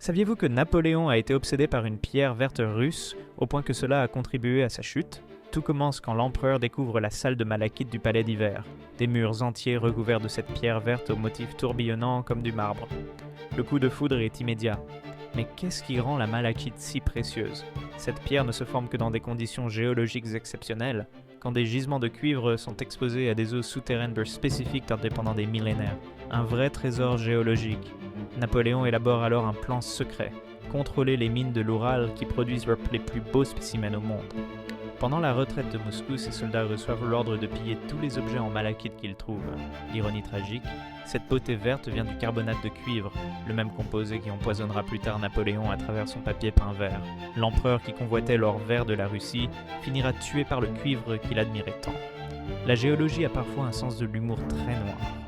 Saviez-vous que Napoléon a été obsédé par une pierre verte russe, au point que cela a contribué à sa chute? Tout commence quand l'empereur découvre la salle de malachite du palais d'hiver, des murs entiers recouverts de cette pierre verte aux motifs tourbillonnants comme du marbre. Le coup de foudre est immédiat. Mais qu'est-ce qui rend la malachite si précieuse? Cette pierre ne se forme que dans des conditions géologiques exceptionnelles, quand des gisements de cuivre sont exposés à des eaux souterraines spécifiques pendant des millénaires. Un vrai trésor géologique. Napoléon élabore alors un plan secret, contrôler les mines de l'Oural qui produisent les plus beaux spécimens au monde. Pendant la retraite de Moscou, ses soldats reçoivent l'ordre de piller tous les objets en malachite qu'ils trouvent. Ironie tragique, cette beauté verte vient du carbonate de cuivre, le même composé qui empoisonnera plus tard Napoléon à travers son papier peint vert. L'empereur qui convoitait l'or vert de la Russie finira tué par le cuivre qu'il admirait tant. La géologie a parfois un sens de l'humour très noir.